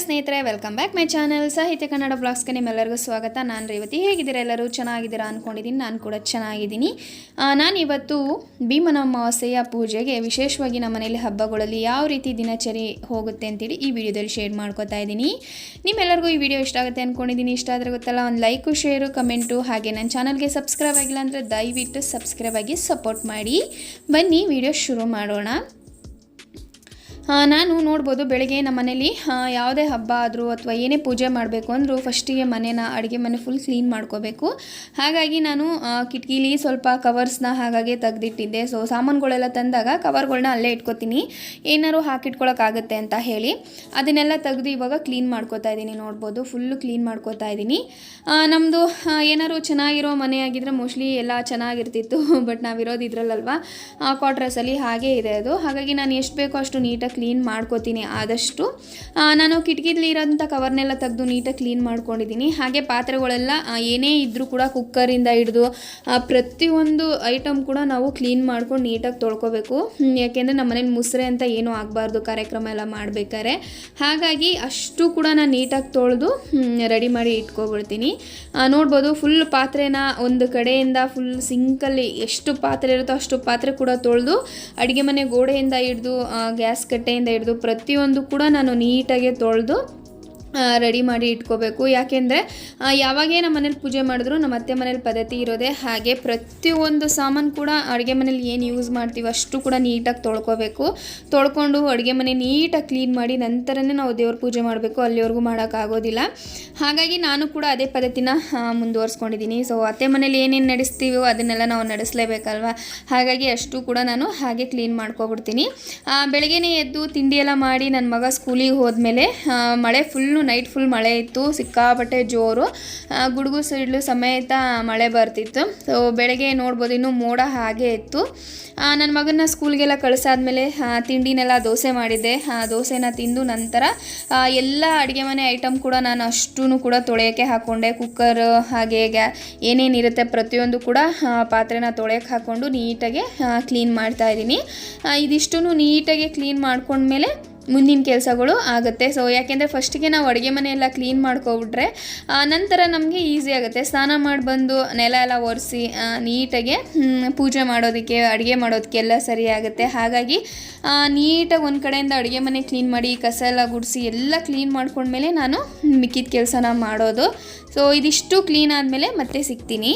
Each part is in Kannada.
ಸ್ನೇಹಿತರೆ, ವೆಲ್ಕಮ್ ಬ್ಯಾಕ್ ಮೈ ಚಾನಲ್ ಸಾಹಿತ್ಯ ಕನ್ನಡ ಬ್ಲಾಗ್ಸ್ಗೆ ನಿಮ್ಮೆಲ್ಲರಿಗೂ ಸ್ವಾಗತ. ನಾನು ರೇವತಿ. ಹೇಗಿದ್ದೀರಾ? ಎಲ್ಲರೂ ಚೆನ್ನಾಗಿದ್ದೀರಾ ಅಂದ್ಕೊಂಡಿದ್ದೀನಿ. ನಾನು ಕೂಡ ಚೆನ್ನಾಗಿದ್ದೀನಿ. ನಾನು ಇವತ್ತು ಭೀಮನ ಅಮಾವಾಸ್ಯೆಯ ಪೂಜೆಗೆ ವಿಶೇಷವಾಗಿ ನಮ್ಮ ಮನೆಯಲ್ಲಿ ಹಬ್ಬಗಳಲ್ಲಿ ಯಾವ ರೀತಿ ದಿನಚರಿ ಹೋಗುತ್ತೆ ಅಂತೇಳಿ ಈ ವಿಡಿಯೋದಲ್ಲಿ ಶೇರ್ ಮಾಡ್ಕೋತಾ ಇದ್ದೀನಿ. ನಿಮ್ಮೆಲ್ಲರಿಗೂ ಈ ವಿಡಿಯೋ ಇಷ್ಟ ಆಗುತ್ತೆ ಅಂದ್ಕೊಂಡಿದ್ದೀನಿ. ಇಷ್ಟ ಆದರೆ ಗೊತ್ತಲ್ಲ, ಒಂದು ಲೈಕು, ಶೇರು, ಕಮೆಂಟು, ಹಾಗೆ ನನ್ನ ಚಾನಲ್ಗೆ ಸಬ್ಸ್ಕ್ರೈಬ್ ಆಗಿಲ್ಲ ಅಂದರೆ ದಯವಿಟ್ಟು ಸಬ್ಸ್ಕ್ರೈಬ್ ಆಗಿ ಸಪೋರ್ಟ್ ಮಾಡಿ. ಬನ್ನಿ ವಿಡಿಯೋ ಶುರು ಮಾಡೋಣ. ನಾನು ನೋಡ್ಬೋದು, ಬೆಳಗ್ಗೆ ನಮ್ಮ ಮನೇಲಿ ಯಾವುದೇ ಹಬ್ಬ ಆದರೂ ಅಥವಾ ಏನೇ ಪೂಜೆ ಮಾಡಬೇಕು ಅಂದರೂ ಫಸ್ಟಿಗೆ ಅಡುಗೆ ಮನೆ ಫುಲ್ ಕ್ಲೀನ್ ಮಾಡ್ಕೋಬೇಕು. ಹಾಗಾಗಿ ನಾನು ಕಿಟಕಿಲಿ ಸ್ವಲ್ಪ ಕವರ್ಸ್ನ ಹಾಗಾಗಿ ತೆಗೆದಿಟ್ಟಿದ್ದೆ. ಸೊ ಸಾಮಾನುಗಳೆಲ್ಲ ತಂದಾಗ ಕವರ್ಗಳನ್ನ ಅಲ್ಲೇ ಇಟ್ಕೋತೀನಿ, ಏನಾದ್ರು ಹಾಕಿಟ್ಕೊಳ್ಳೋಕ್ಕಾಗುತ್ತೆ ಅಂತ ಹೇಳಿ ಅದನ್ನೆಲ್ಲ ತೆಗೆದು ಇವಾಗ ಕ್ಲೀನ್ ಮಾಡ್ಕೋತಾ ಇದ್ದೀನಿ. ನೋಡ್ಬೋದು, ಫುಲ್ಲು ಕ್ಲೀನ್ ಮಾಡ್ಕೋತಾ ಇದ್ದೀನಿ. ನಮ್ಮದು ಏನಾದ್ರು ಚೆನ್ನಾಗಿರೋ ಮನೆ ಆಗಿದ್ರೆ ಮೋಸ್ಟ್ಲಿ ಎಲ್ಲ ಚೆನ್ನಾಗಿರ್ತಿತ್ತು. ಬಟ್ ನಾವಿರೋದು ಇದ್ರಲ್ಲಲ್ವ, ಕ್ವಾರ್ಟರ್ಸಲ್ಲಿ ಹಾಗೇ ಇದೆ ಅದು. ಹಾಗಾಗಿ ನಾನು ಎಷ್ಟು ಬೇಕೋ ಅಷ್ಟು ನೀಟಾಗಿ ಕ್ಲೀನ್ ಮಾಡ್ಕೋತೀನಿ. ಆದಷ್ಟು ನಾನು ಕಿಟಕಿಲಿರೋಂಥ ಕವರ್ನೆಲ್ಲ ತೆಗೆದು ನೀಟಾಗಿ ಕ್ಲೀನ್ ಮಾಡ್ಕೊಂಡಿದ್ದೀನಿ. ಹಾಗೆ ಪಾತ್ರೆಗಳೆಲ್ಲ ಏನೇ ಇದ್ದರೂ ಕೂಡ ಕುಕ್ಕರಿಂದ ಹಿಡಿದು ಪ್ರತಿಯೊಂದು ಐಟಮ್ ಕೂಡ ನಾವು ಕ್ಲೀನ್ ಮಾಡ್ಕೊಂಡು ನೀಟಾಗಿ ತೊಳ್ಕೊಬೇಕು. ಯಾಕೆಂದರೆ ನಮ್ಮ ಮನೇಲಿ ಮುಸ್ರೆ ಅಂತ ಏನೂ ಆಗಬಾರ್ದು ಕಾರ್ಯಕ್ರಮ ಎಲ್ಲ ಮಾಡಬೇಕಾದ್ರೆ. ಹಾಗಾಗಿ ಅಷ್ಟು ಕೂಡ ನಾನು ನೀಟಾಗಿ ತೊಳೆದು ರೆಡಿ ಮಾಡಿ ಇಟ್ಕೊಬಿಡ್ತೀನಿ. ನೋಡ್ಬೋದು, ಫುಲ್ ಪಾತ್ರೆನ ಒಂದು ಕಡೆಯಿಂದ ಫುಲ್ ಸಿಂಕಲ್ಲಿ ಎಷ್ಟು ಪಾತ್ರೆ ಇರುತ್ತೋ ಅಷ್ಟು ಪಾತ್ರೆ ಕೂಡ ತೊಳೆದು ಅಡುಗೆ ಮನೆ ಗೋಡೆಯಿಂದ ಹಿಡಿದು ಗ್ಯಾಸ್ ಕಟ್ಟೆಯಿಂದ ಹಿಡಿದು ಪ್ರತಿಯೊಂದು ಕೂಡ ನಾನು ನೀಟಾಗಿ ತೊಳೆದು ರೆಡಿ ಮಾಡಿ ಇಟ್ಕೋಬೇಕು. ಯಾಕೆಂದರೆ ಯಾವಾಗೇ ನಮ್ಮ ಮನೇಲಿ ಪೂಜೆ ಮಾಡಿದ್ರು ನಮ್ಮ ಅತ್ತೆ ಮನೇಲಿ ಪದ್ಧತಿ ಇರೋದೇ ಹಾಗೆ. ಪ್ರತಿಯೊಂದು ಸಾಮಾನು ಕೂಡ ಅಡುಗೆ ಮನೇಲಿ ಏನು ಯೂಸ್ ಮಾಡ್ತೀವಿ ಅಷ್ಟು ಕೂಡ ನೀಟಾಗಿ ತೊಳ್ಕೊಬೇಕು. ತೊಳ್ಕೊಂಡು ಅಡುಗೆ ಮನೆ ನೀಟಾಗಿ ಕ್ಲೀನ್ ಮಾಡಿ ನಂತರನೇ ನಾವು ದೇವ್ರ ಪೂಜೆ ಮಾಡಬೇಕು. ಅಲ್ಲಿವರೆಗೂ ಮಾಡೋಕ್ಕಾಗೋದಿಲ್ಲ. ಹಾಗಾಗಿ ನಾನು ಕೂಡ ಅದೇ ಪದ್ಧತಿನ ಮುಂದುವರಿಸ್ಕೊಂಡಿದ್ದೀನಿ. ಸೊ ಅತ್ತೆ ಮನೇಲಿ ಏನೇನು ನಡೆಸ್ತೀವೋ ಅದನ್ನೆಲ್ಲ ನಾವು ನಡೆಸಲೇಬೇಕಲ್ವ. ಹಾಗಾಗಿ ಅಷ್ಟು ಕೂಡ ನಾನು ಹಾಗೆ ಕ್ಲೀನ್ ಮಾಡ್ಕೊಬಿಡ್ತೀನಿ. ಬೆಳಗ್ಗೆನೇ ಎದ್ದು ತಿಂಡಿ ಎಲ್ಲ ಮಾಡಿ ನನ್ನ ಮಗ ಸ್ಕೂಲಿಗೆ ಹೋದ್ಮೇಲೆ ಮಳೆ ನೈಟ್ ಫುಲ್ ಮಳೆ ಇತ್ತು, ಸಿಕ್ಕಾಪಟ್ಟೆ ಜೋರು, ಗುಡುಗು ಸಿಡ್ಲು ಸಮೇತ ಮಳೆ ಬರ್ತಿತ್ತು. ಸೊ ಬೆಳಗ್ಗೆ ನೋಡ್ಬೋದು ಇನ್ನೂ ಮೋಡ ಹಾಗೆ ಇತ್ತು. ನನ್ನ ಮಗನ ಸ್ಕೂಲ್ಗೆಲ್ಲ ಕಳಿಸಾದ್ಮೇಲೆ ತಿಂಡಿನೆಲ್ಲ ದೋಸೆ ಮಾಡಿದ್ದೆ. ದೋಸೆನ ತಿಂದು ನಂತರ ಎಲ್ಲ ಅಡುಗೆ ಮನೆ ಐಟಮ್ ಕೂಡ ನಾನು ಅಷ್ಟೂ ಕೂಡ ತೊಳೆಯೋಕ್ಕೆ ಹಾಕ್ಕೊಂಡೆ. ಕುಕ್ಕರ್ ಹಾಗೆ ಏನೇನಿರುತ್ತೆ ಪ್ರತಿಯೊಂದು ಕೂಡ ಪಾತ್ರೆನ ತೊಳೆಯೋಕ್ಕೆ ಹಾಕ್ಕೊಂಡು ನೀಟಾಗಿ ಕ್ಲೀನ್ ಮಾಡ್ತಾಯಿದ್ದೀನಿ. ಇದಿಷ್ಟೂ ನೀಟಾಗಿ ಕ್ಲೀನ್ ಮಾಡ್ಕೊಂಡ್ಮೇಲೆ ಮುಂದಿನ ಕೆಲಸಗಳು ಆಗುತ್ತೆ. ಸೊ ಯಾಕೆಂದರೆ ಫಸ್ಟಿಗೆ ನಾವು ಅಡುಗೆ ಮನೆ ಎಲ್ಲ ಕ್ಲೀನ್ ಮಾಡ್ಕೊಬಿಟ್ರೆ ನಂತರ ನಮಗೆ ಈಸಿ ಆಗುತ್ತೆ. ಸ್ನಾನ ಮಾಡಿ ಬಂದು ನೆಲ ಎಲ್ಲ ಒರೆಸಿ ನೀಟಾಗಿ ಪೂಜೆ ಮಾಡೋದಕ್ಕೆ ಅಡುಗೆ ಮಾಡೋದಕ್ಕೆಲ್ಲ ಸರಿ ಆಗುತ್ತೆ. ಹಾಗಾಗಿ ನೀಟಾಗಿ ಒಂದು ಕಡೆಯಿಂದ ಅಡುಗೆ ಮನೆ ಕ್ಲೀನ್ ಮಾಡಿ ಕಸ ಎಲ್ಲ ಗುಡಿಸಿ ಎಲ್ಲ ಕ್ಲೀನ್ ಮಾಡ್ಕೊಂಡ್ಮೇಲೆ ನಾನು ಮಿಕ್ಕಿದ ಕೆಲಸನ ಮಾಡೋದು. ಸೊ ಇದಿಷ್ಟು ಕ್ಲೀನ್ ಆದಮೇಲೆ ಮತ್ತೆ ಸಿಗ್ತೀನಿ.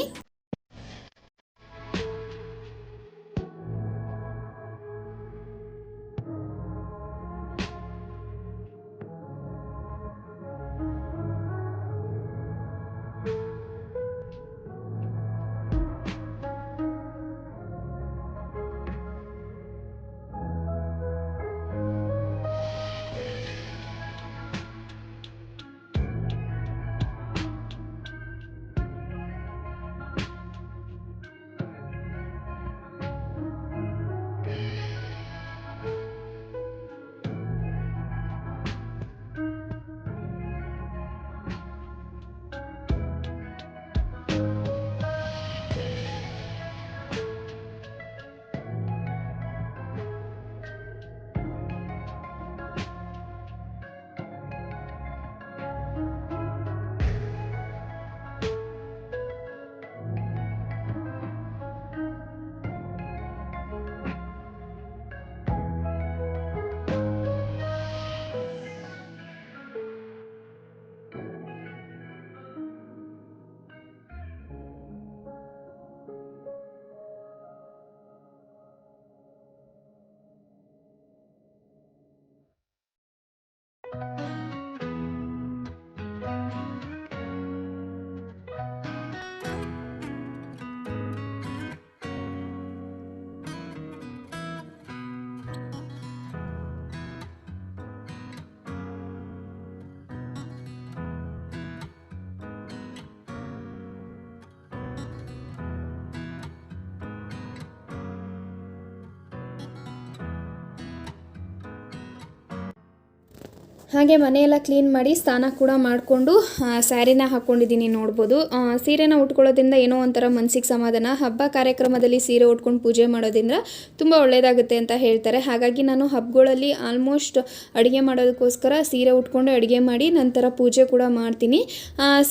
ಹಾಗೆ ಮನೆಯೆಲ್ಲ ಕ್ಲೀನ್ ಮಾಡಿ ಸ್ನಾನ ಕೂಡ ಮಾಡಿಕೊಂಡು ಸ್ಯಾರಿನ ಹಾಕ್ಕೊಂಡಿದ್ದೀನಿ ನೋಡ್ಬೋದು. ಸೀರೆನ ಉಟ್ಕೊಳ್ಳೋದ್ರಿಂದ ಏನೋ ಒಂಥರ ಮನಸ್ಸಿಗೆ ಸಮಾಧಾನ. ಹಬ್ಬ ಕಾರ್ಯಕ್ರಮದಲ್ಲಿ ಸೀರೆ ಉಟ್ಕೊಂಡು ಪೂಜೆ ಮಾಡೋದ್ರಿಂದ ತುಂಬ ಒಳ್ಳೆಯದಾಗುತ್ತೆ ಅಂತ ಹೇಳ್ತಾರೆ. ಹಾಗಾಗಿ ನಾನು ಹಬ್ಬಗಳಲ್ಲಿ ಆಲ್ಮೋಸ್ಟ್ ಅಡುಗೆ ಮಾಡೋದಕ್ಕೋಸ್ಕರ ಸೀರೆ ಉಟ್ಕೊಂಡು ಅಡುಗೆ ಮಾಡಿ ನಂತರ ಪೂಜೆ ಕೂಡ ಮಾಡ್ತೀನಿ.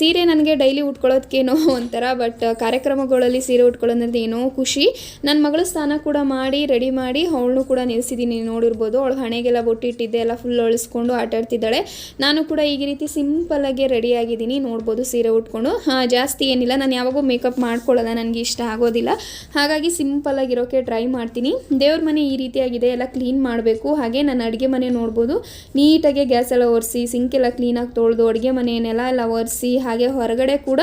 ಸೀರೆ ನನಗೆ ಡೈಲಿ ಉಟ್ಕೊಳ್ಳೋದಕ್ಕೇನೋ ಒಂಥರ, ಬಟ್ ಕಾರ್ಯಕ್ರಮಗಳಲ್ಲಿ ಸೀರೆ ಉಟ್ಕೊಳ್ಳೋದ್ರಿಂದ ಏನೋ ಖುಷಿ. ನನ್ನ ಮಗಳು ಸ್ನಾನ ಕೂಡ ಮಾಡಿ ರೆಡಿ ಮಾಡಿ ಅವಳನ್ನು ಕೂಡ ನಿಲ್ಲಿಸಿದ್ದೀನಿ, ನೋಡಿರ್ಬೋದು. ಅವಳು ಹಣೆಗೆಲ್ಲ ಬೊಟ್ಟಿಟ್ಟಿದ್ದೆ ಎಲ್ಲ ಫುಲ್ ಒಳಿಸ್ಕೊಂಡು ಆಟಾಡ್ತಿದ್ದಾಳೆ. ನಾನು ಕೂಡ ಈ ರೀತಿ ಸಿಂಪಲ್ಲಾಗಿ ರೆಡಿ ಆಗಿದ್ದೀನಿ ನೋಡ್ಬೋದು, ಸೀರೆ ಉಟ್ಕೊಂಡು. ಜಾಸ್ತಿ ಏನಿಲ್ಲ, ನಾನು ಯಾವಾಗೂ ಮೇಕಪ್ ಮಾಡ್ಕೊಳ್ಳಲ್ಲ, ನನಗೆ ಇಷ್ಟ ಆಗೋದಿಲ್ಲ. ಹಾಗಾಗಿ ಸಿಂಪಲ್ಲಾಗಿರೋಕ್ಕೆ ಟ್ರೈ ಮಾಡ್ತೀನಿ. ದೇವ್ರ ಮನೆ ಈ ರೀತಿಯಾಗಿದೆ, ಎಲ್ಲ ಕ್ಲೀನ್ ಮಾಡಬೇಕು. ಹಾಗೆ ನನ್ನ ಅಡುಗೆ ಮನೆ ನೋಡ್ಬೋದು, ನೀಟಾಗಿ ಗ್ಯಾಸ್ ಎಲ್ಲ ಒರೆಸಿ ಸಿಂಕೆಲ್ಲ ಕ್ಲೀನಾಗಿ ತೊಳೆದು ಅಡುಗೆ ಮನೆ ನೆಲ ಎಲ್ಲ ಒರೆಸಿ ಹಾಗೆ ಹೊರಗಡೆ ಕೂಡ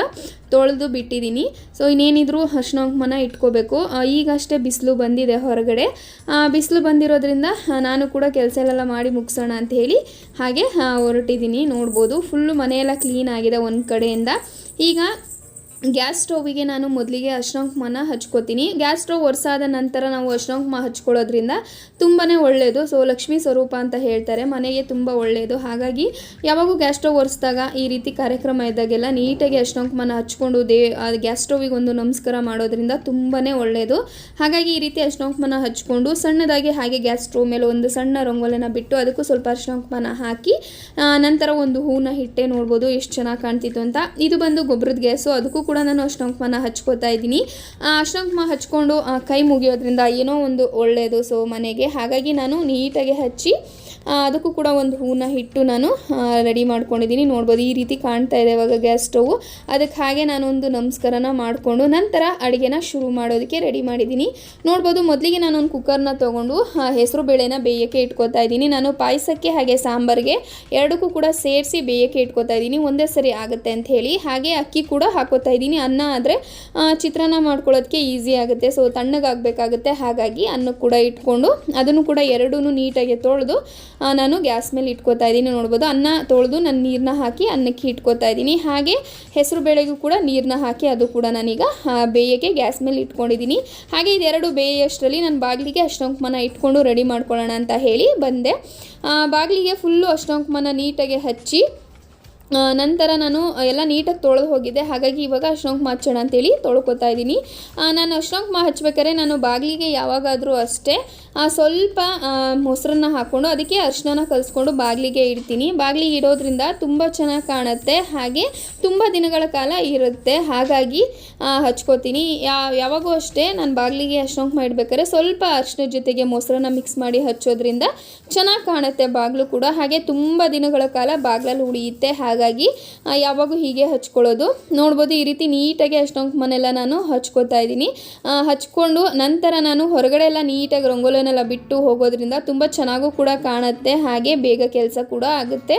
ತೊಳೆದು ಬಿಟ್ಟಿದ್ದೀನಿ. ಸೊ ಇನ್ನೇನಿದ್ರು ಅರ್ಶಿನ ಕುಂಕುಮನ ಇಟ್ಕೋಬೇಕು. ಈಗಷ್ಟೇ ಬಿಸಿಲು ಬಂದಿದೆ ಹೊರಗಡೆ. ಬಿಸಿಲು ಬಂದಿರೋದ್ರಿಂದ ನಾನು ಕೂಡ ಕೆಲಸ ಎಲ್ಲ ಮಾಡಿ ಮುಗಿಸೋಣ ಅಂತ ಹೇಳಿ ಹಾಗೆ ಹೊರಟಿದ್ದೀನಿ ನೋಡ್ಬೋದು. ಫುಲ್ಲು ಮನೆಯೆಲ್ಲ ಕ್ಲೀನ್ ಆಗಿದೆ ಒಂದು ಕಡೆಯಿಂದ. ಈಗ ಗ್ಯಾಸ್ ಸ್ಟೌವಿಗೆ ನಾನು ಮೊದಲಿಗೆ ಅರ್ಶಿನ ಕುಂಕುಮನ ಹಚ್ಕೋತೀನಿ. ಗ್ಯಾಸ್ ಸ್ಟವ್ ಒರೆಸಾದ ನಂತರ ನಾವು ಅರ್ಶಿನ ಕುಂಕುಮ ಹಚ್ಕೊಳ್ಳೋದ್ರಿಂದ ತುಂಬಾ ಒಳ್ಳೆಯದು. ಸೊ ಲಕ್ಷ್ಮೀ ಸ್ವರೂಪ ಅಂತ ಹೇಳ್ತಾರೆ, ಮನೆಗೆ ತುಂಬ ಒಳ್ಳೆಯದು. ಹಾಗಾಗಿ ಯಾವಾಗೂ ಗ್ಯಾಸ್ ಸ್ಟವ್ ಒರೆಸಿದಾಗ ಈ ರೀತಿ ಕಾರ್ಯಕ್ರಮ ಇದ್ದಾಗೆಲ್ಲ ನೀಟಾಗಿ ಅರ್ಶಿನ ಕುಂಕುಮನ ಹಚ್ಕೊಂಡು ಗ್ಯಾಸ್ ಸ್ಟೌವಿಗೆ ಒಂದು ನಮಸ್ಕಾರ ಮಾಡೋದ್ರಿಂದ ತುಂಬಾ ಒಳ್ಳೆಯದು. ಹಾಗಾಗಿ ಈ ರೀತಿ ಅರ್ಶಿನ ಕುಂಕುಮನ ಹಚ್ಕೊಂಡು ಸಣ್ಣದಾಗಿ ಹಾಗೆ ಗ್ಯಾಸ್ ಸ್ಟವ್ ಮೇಲೆ ಒಂದು ಸಣ್ಣ ರಂಗೋಲಿನ ಬಿಟ್ಟು ಅದಕ್ಕೂ ಸ್ವಲ್ಪ ಅರ್ಶಿನ ಕುಂಕುಮನ ಹಾಕಿ ನಂತರ ಒಂದು ಹೂನ ಇಟ್ಟೆ ನೋಡ್ಬೋದು ಎಷ್ಟು ಚೆನ್ನಾಗಿ ಕಾಣ್ತಿತ್ತು ಅಂತ. ಇದು ಬಂದು ಗೊಬ್ಬರದ ಗ್ಯಾಸು, ಅದಕ್ಕೂ ಕೂಡ ನಾನು ಅರ್ಶಿನ ಕುಂಕುಮನ ಹಚ್ಕೋತಾ ಇದ್ದೀನಿ. ಅರ್ಶಿನ ಕುಂಕುಮ ಹಚ್ಕೊಂಡು ಕೈ ಮುಗಿಯೋದ್ರಿಂದ ಏನೋ ಒಂದು ಒಳ್ಳೆಯದು ಸೊ ಮನೆಗೆ. ಹಾಗಾಗಿ ನಾನು ನೀಟಾಗಿ ಹಚ್ಚಿ ಅದಕ್ಕೂ ಕೂಡ ಒಂದು ಹೂನ ಇಟ್ಟು ನಾನು ರೆಡಿ ಮಾಡ್ಕೊಂಡಿದ್ದೀನಿ ನೋಡ್ಬೋದು. ಈ ರೀತಿ ಕಾಣ್ತಾ ಇದೆ ಇವಾಗ ಗ್ಯಾಸ್ ಸ್ಟವ್. ಅದಕ್ಕೆ ಹಾಗೆ ನಾನು ಒಂದು ನಮಸ್ಕಾರನ ಮಾಡಿಕೊಂಡು ನಂತರ ಅಡುಗೆನ ಶುರು ಮಾಡೋದಕ್ಕೆ ರೆಡಿ ಮಾಡಿದ್ದೀನಿ ನೋಡ್ಬೋದು. ಮೊದಲಿಗೆ ನಾನೊಂದು ಕುಕ್ಕರ್ನ ತೊಗೊಂಡು ಹೆಸರು ಬೇಳೆನ ಬೇಯೋಕ್ಕೆ ಇಟ್ಕೋತಾ ಇದ್ದೀನಿ. ನಾನು ಪಾಯಸಕ್ಕೆ ಹಾಗೆ ಸಾಂಬಾರಿಗೆ ಎರಡಕ್ಕೂ ಕೂಡ ಸೇರಿಸಿ ಬೇಯೋಕ್ಕೆ ಇಟ್ಕೋತಾ ಇದ್ದೀನಿ, ಒಂದೇ ಸರಿ ಆಗುತ್ತೆ ಅಂತ ಹೇಳಿ. ಹಾಗೆ ಅಕ್ಕಿ ಕೂಡ ಹಾಕೋತಾ ಇದ್ದೀನಿ. ಅನ್ನ ಆದರೆ ಚಿತ್ರಾನ್ನ ಮಾಡ್ಕೊಳ್ಳೋದಕ್ಕೆ ಈಸಿ ಆಗುತ್ತೆ, ಸೊ ತಣ್ಣಗಾಗಬೇಕಾಗುತ್ತೆ. ಹಾಗಾಗಿ ಅನ್ನ ಕೂಡ ಇಟ್ಕೊಂಡು ಅದನ್ನು ಕೂಡ ಎರಡೂ ನೀಟಾಗಿ ತೊಳೆದು ನಾನು ಗ್ಯಾಸ್ ಮೇಲೆ ಇಟ್ಕೋತಾ ಇದ್ದೀನಿ ನೋಡ್ಬೋದು. ಅನ್ನ ತೊಳೆದು ನಾನು ನೀರನ್ನ ಹಾಕಿ ಅನ್ನಕ್ಕೆ ಇಟ್ಕೋತಾ ಇದ್ದೀನಿ. ಹಾಗೆ ಹೆಸರು ಬೇಳೆಗೂ ಕೂಡ ನೀರನ್ನ ಹಾಕಿ ಅದು ಕೂಡ ನಾನೀಗ ಬೇಯೋಕ್ಕೆ ಗ್ಯಾಸ್ ಮೇಲೆ ಇಟ್ಕೊಂಡಿದ್ದೀನಿ. ಹಾಗೆ ಇದೆರಡು ಬೇಯೋಷ್ಟರಲ್ಲಿ ನಾನು ಬಾಗಿಲಿಗೆ ಅರ್ಶಿನ ಕುಂಕುಮನ ಇಟ್ಕೊಂಡು ರೆಡಿ ಮಾಡ್ಕೊಳ್ಳೋಣ ಅಂತ ಹೇಳಿ ಬಂದೆ. ಬಾಗಿಲಿಗೆ ಫುಲ್ಲು ಅರ್ಶಿನ ಕುಂಕುಮನ ನೀಟಾಗಿ ಹಚ್ಚಿ ನಂತರ ನಾನು ಎಲ್ಲ ನೀಟಾಗಿ ತೊಳೆದು ಹೋಗಿದ್ದೆ. ಹಾಗಾಗಿ ಇವಾಗ ಅರ್ಶಿನ ಕುಂಕುಮ ಹಚ್ಚೋಣ ಅಂತೇಳಿ ತೊಳ್ಕೊತಾ ಇದ್ದೀನಿ. ನಾನು ಅರ್ಶಿನ ಕುಂಕುಮ ಹಚ್ಬೇಕಾದ್ರೆ ನಾನು ಬಾಗಿಲಿಗೆ ಯಾವಾಗಾದರೂ ಅಷ್ಟೇ ಸ್ವಲ್ಪ ಮೊಸರನ್ನ ಹಾಕ್ಕೊಂಡು ಅದಕ್ಕೆ ಅರಿಶಿನ ಕಲಿಸ್ಕೊಂಡು ಬಾಗಿಲಿಗೆ ಇಡ್ತೀನಿ. ಬಾಗಿಲಿಗೆ ಇಡೋದ್ರಿಂದ ತುಂಬ ಚೆನ್ನಾಗಿ ಕಾಣುತ್ತೆ, ಹಾಗೆ ತುಂಬ ದಿನಗಳ ಕಾಲ ಇರುತ್ತೆ. ಹಾಗಾಗಿ ಹಚ್ಕೋತೀನಿ. ಯಾವಾಗೂ ಅಷ್ಟೇ ನಾನು ಬಾಗಿಲಿಗೆ ಅರ್ಶಿನ ಕುಂಕುಮ ಇಡಬೇಕಾದ್ರೆ ಸ್ವಲ್ಪ ಅರಿಶಿನ ಜೊತೆಗೆ ಮೊಸರನ್ನ ಮಿಕ್ಸ್ ಮಾಡಿ ಹಚ್ಚೋದ್ರಿಂದ ಚೆನ್ನಾಗಿ ಕಾಣುತ್ತೆ ಬಾಗಿಲು ಕೂಡ, ಹಾಗೆ ತುಂಬ ದಿನಗಳ ಕಾಲ ಬಾಗಿಲಲ್ಲಿ ಉಳಿಯುತ್ತೆ. ಹಾಗಾಗಿ ಯಾವಾಗೂ ಹೀಗೆ ಹಚ್ಕೊಳ್ಳೋದು ನೋಡ್ಬೋದು. ಈ ರೀತಿ ನೀಟಾಗಿ ಅರ್ಶಿನ ಕುಂಕುಮನೆಲ್ಲ ನಾನು ಹಚ್ಕೋತಾ ಇದ್ದೀನಿ. ಹಚ್ಕೊಂಡು ನಂತರ ನಾನು ಹೊರಗಡೆ ಎಲ್ಲ ನೀಟಾಗಿ ರಂಗೋಲಿನೆಲ್ಲ ಬಿಟ್ಟು ಹೋಗೋದ್ರಿಂದ ತುಂಬ ಚೆನ್ನಾಗೂ ಕೂಡ ಕಾಣುತ್ತೆ, ಹಾಗೆ ಬೇಗ ಕೆಲಸ ಕೂಡ ಆಗುತ್ತೆ.